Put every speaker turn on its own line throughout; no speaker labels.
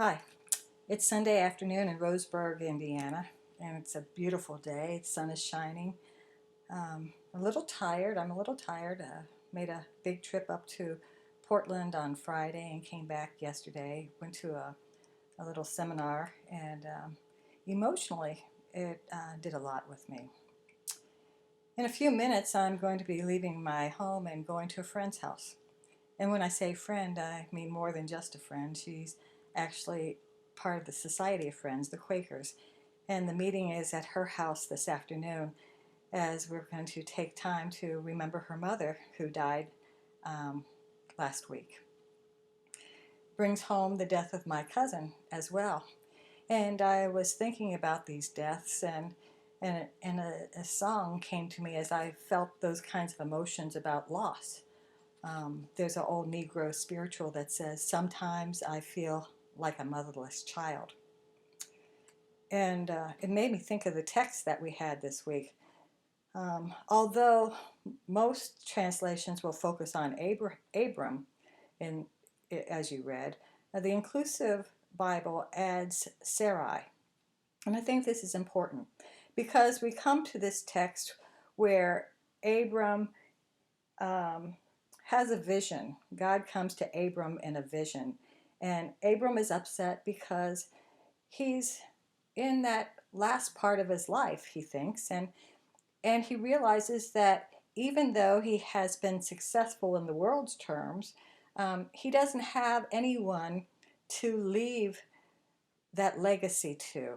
Hi, it's Sunday afternoon in Roseburg, Indiana, and it's a beautiful day. The sun is shining. A little tired. I'm a little tired. Made a big trip up to Portland on Friday and came back yesterday. Went to a little seminar, and emotionally, it did a lot with me. In a few minutes, I'm going to be leaving my home and going to a friend's house. And when I say friend, I mean more than just a friend. She's actually part of the Society of Friends, the Quakers. And the meeting is at her house this afternoon as we're going to take time to remember her mother who died um, last week. Brings home the death of my cousin as well. And I was thinking about these deaths, and a song came to me as I felt those kinds of emotions about loss. There's an old Negro spiritual that says, "Sometimes I feel like a motherless child." And it made me think of the text that we had this week. Although most translations will focus on Abram, in, as you read, the inclusive Bible adds Sarai. And I think this is important because we come to this text where Abram has a vision. God comes to Abram in a vision. And Abram is upset because he's in that last part of his life, he thinks, and he realizes that even though he has been successful in the world's terms, he doesn't have anyone to leave that legacy to,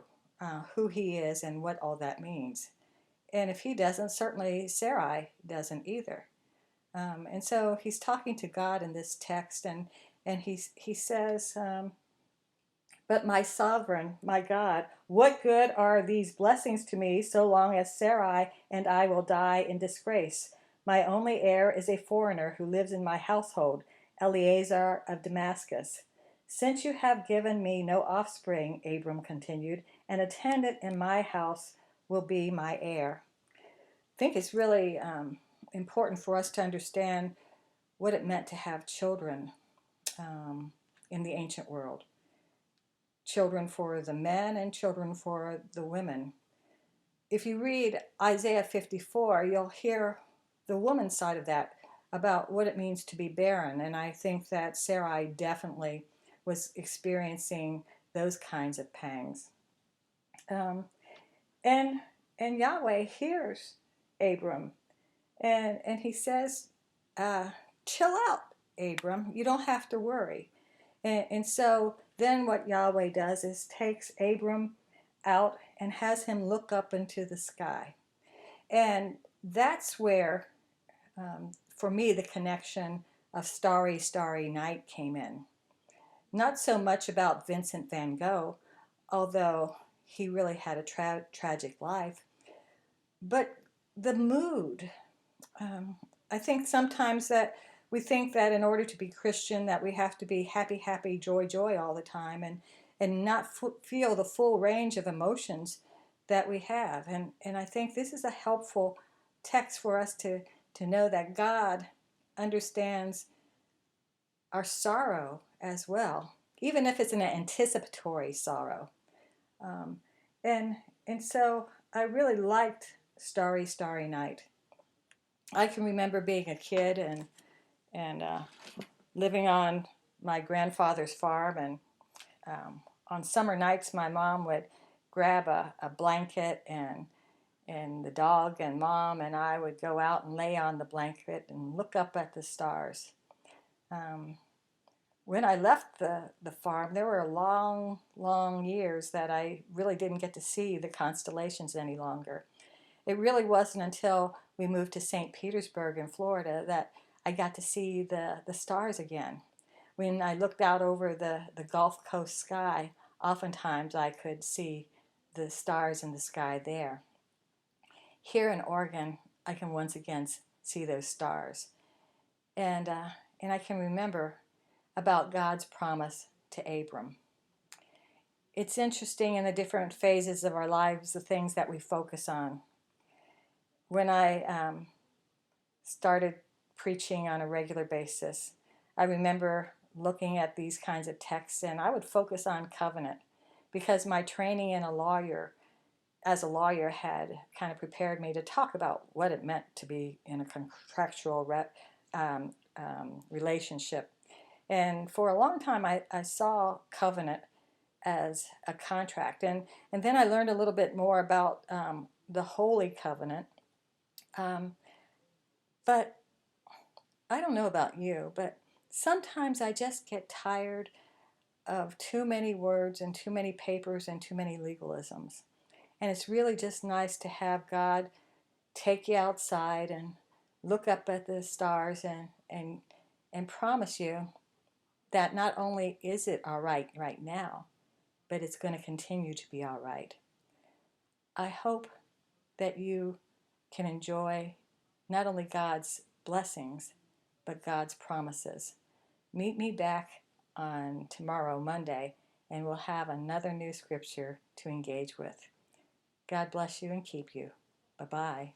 who he is and what all that means. And if he doesn't, certainly Sarai doesn't either. And so he's talking to God in this text, and he says, "But my sovereign, my God, what good are these blessings to me so long as Sarai and I will die in disgrace? My only heir is a foreigner who lives in my household, Eleazar of Damascus. Since you have given me no offspring," Abram continued, "an attendant in my house will be my heir." I think it's really important for us to understand what it meant to have children um, in the ancient world. Children for the men and children for the women. If you read Isaiah 54, you'll hear the woman's side of that about what it means to be barren. And I think that Sarai definitely was experiencing those kinds of pangs. Um, and and Yahweh hears Abram, and he says, uh, "Chill out, Abram. You don't have to worry." And so then what Yahweh does is takes Abram out and has him look up into the sky. And that's where, for me, the connection of Starry, Starry Night came in. Not so much about Vincent van Gogh, although he really had a tragic life, but the mood. I think sometimes that we think that in order to be Christian that we have to be happy, happy, joy, joy all the time, and not feel the full range of emotions that we have. And I think this is a helpful text for us to know that God understands our sorrow as well, even if it's an anticipatory sorrow. Um, and and so I really liked Starry, Starry Night. I can remember being a kid and living on my grandfather's farm, and on summer nights my mom would grab a blanket, and the dog and mom and I would go out and lay on the blanket and look up at the stars. Um, when I left the farm, there were long, long years that I really didn't get to see the constellations any longer. It really wasn't until we moved to St. Petersburg in Florida that I got to see the stars again. When I looked out over the Gulf Coast sky, oftentimes I could see the stars in the sky there. Here in Oregon, I can once again see those stars. And, uh, and I can remember about God's promise to Abram. It's interesting in the different phases of our lives, the things that we focus on. When I started preaching on a regular basis, I remember looking at these kinds of texts, and I would focus on covenant because my training as a lawyer had kind of prepared me to talk about what it meant to be in a contractual relationship. And for a long time, I saw covenant as a contract. And then I learned a little bit more about the Holy Covenant. But I don't know about you, but sometimes I just get tired of too many words and too many papers and too many legalisms. And it's really just nice to have God take you outside and look up at the stars and promise you that not only is it all right now, but it's going to continue to be all right. I hope that you can enjoy not only God's blessings, but God's promises. Meet me back on tomorrow, Monday, and we'll have another new scripture to engage with. God bless you and keep you. Bye-bye.